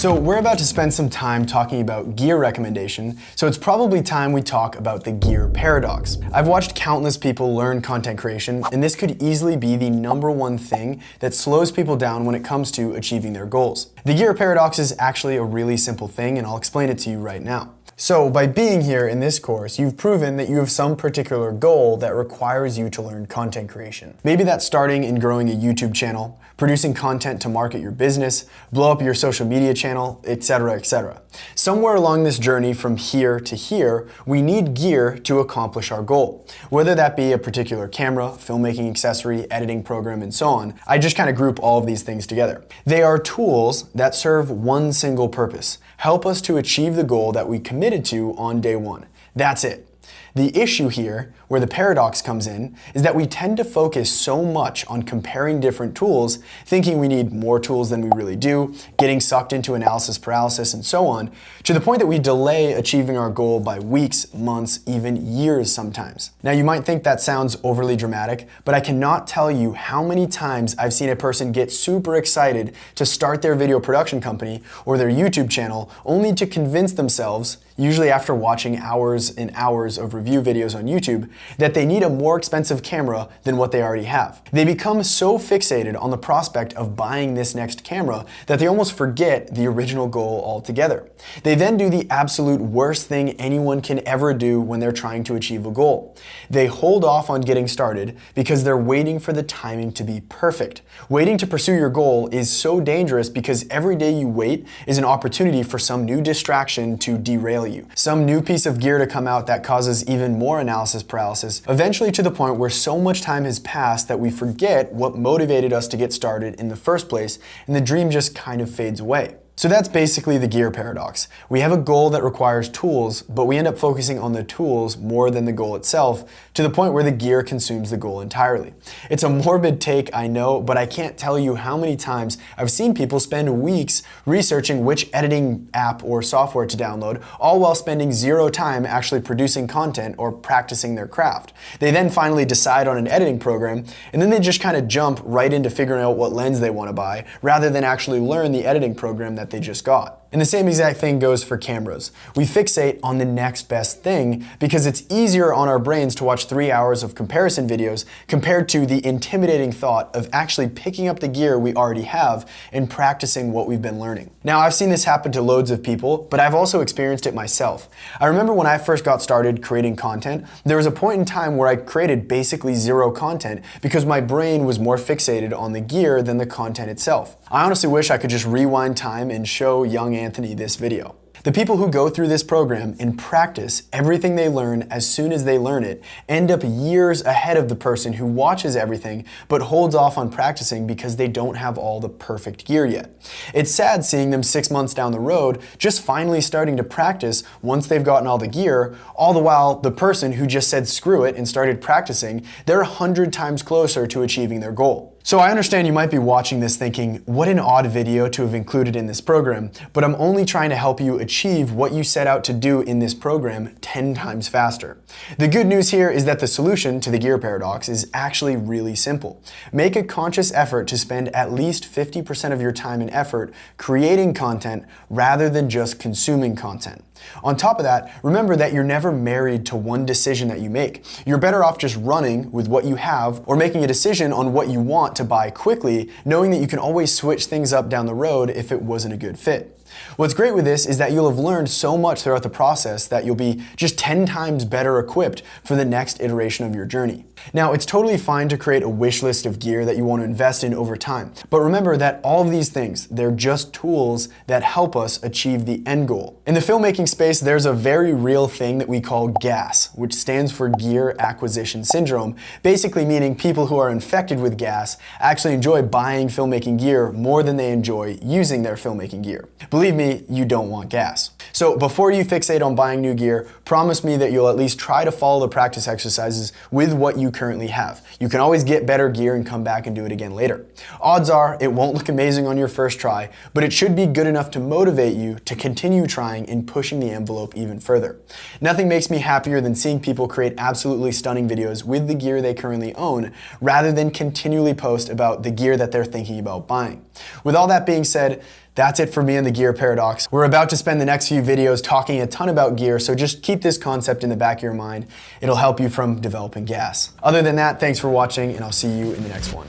So we're about to spend some time talking about gear recommendation, so it's probably time we talk about the gear paradox. I've watched countless people learn content creation, and this could easily be the #1 thing that slows people down when it comes to achieving their goals. The gear paradox is actually a really simple thing, and I'll explain it to you right now. So by being here in this course, you've proven that you have some particular goal that requires you to learn content creation. Maybe that's starting and growing a YouTube channel, producing content to market your business, blow up your social media channel, etc., etc. Somewhere along this journey from here to here, we need gear to accomplish our goal. Whether that be a particular camera, filmmaking accessory, editing program, and so on, I just kind of group all of these things together. They are tools that serve one single purpose: help us to achieve the goal that we committed to on day one. That's it. The issue here, where the paradox comes in, is that we tend to focus so much on comparing different tools, thinking we need more tools than we really do, getting sucked into analysis paralysis and so on, to the point that we delay achieving our goal by weeks, months, even years sometimes. Now you might think that sounds overly dramatic, but I cannot tell you how many times I've seen a person get super excited to start their video production company or their YouTube channel only to convince themselves, usually after watching hours and hours of review videos on YouTube, that they need a more expensive camera than what they already have. They become so fixated on the prospect of buying this next camera that they almost forget the original goal altogether. They then do the absolute worst thing anyone can ever do when they're trying to achieve a goal. They hold off on getting started because they're waiting for the timing to be perfect. Waiting to pursue your goal is so dangerous because every day you wait is an opportunity for some new distraction to derail you. Some new piece of gear to come out that causes even more analysis paralysis, eventually to the point where so much time has passed that we forget what motivated us to get started in the first place, and the dream just kind of fades away. So that's basically the gear paradox. We have a goal that requires tools, but we end up focusing on the tools more than the goal itself, to the point where the gear consumes the goal entirely. It's a morbid take, I know, but I can't tell you how many times I've seen people spend weeks researching which editing app or software to download, all while spending zero time actually producing content or practicing their craft. They then finally decide on an editing program, and then they just kind of jump right into figuring out what lens they want to buy, rather than actually learn the editing program that they just got. And the same exact thing goes for cameras. We fixate on the next best thing because it's easier on our brains to watch 3 hours of comparison videos compared to the intimidating thought of actually picking up the gear we already have and practicing what we've been learning. Now, I've seen this happen to loads of people, but I've also experienced it myself. I remember when I first got started creating content, there was a point in time where I created basically zero content because my brain was more fixated on the gear than the content itself. I honestly wish I could just rewind time and show young Anthony this video. The people who go through this program and practice everything they learn as soon as they learn it end up years ahead of the person who watches everything but holds off on practicing because they don't have all the perfect gear yet. It's sad seeing them 6 months down the road just finally starting to practice once they've gotten all the gear, all the while the person who just said screw it and started practicing, they're 100 times closer to achieving their goal. So I understand you might be watching this thinking, what an odd video to have included in this program, but I'm only trying to help you achieve what you set out to do in this program 10 times faster. The good news here is that the solution to the gear paradox is actually really simple. Make a conscious effort to spend at least 50% of your time and effort creating content rather than just consuming content. On top of that, remember that you're never married to one decision that you make. You're better off just running with what you have or making a decision on what you want to buy quickly, knowing that you can always switch things up down the road if it wasn't a good fit. What's great with this is that you'll have learned so much throughout the process that you'll be just 10 times better equipped for the next iteration of your journey. Now, it's totally fine to create a wish list of gear that you want to invest in over time, but remember that all of these things, they're just tools that help us achieve the end goal. In the filmmaking space, there's a very real thing that we call GAS, which stands for Gear Acquisition Syndrome, basically meaning people who are infected with GAS actually enjoy buying filmmaking gear more than they enjoy using their filmmaking gear. Believe me, you don't want gas. So before you fixate on buying new gear, promise me that you'll at least try to follow the practice exercises with what you currently have. You can always get better gear and come back and do it again later. Odds are it won't look amazing on your first try, but it should be good enough to motivate you to continue trying buying and pushing the envelope even further. Nothing makes me happier than seeing people create absolutely stunning videos with the gear they currently own, rather than continually post about the gear that they're thinking about buying. With all that being said, that's it for me and the gear paradox. We're about to spend the next few videos talking a ton about gear, so just keep this concept in the back of your mind. It'll help you from developing gas. Other than that, thanks for watching, and I'll see you in the next one.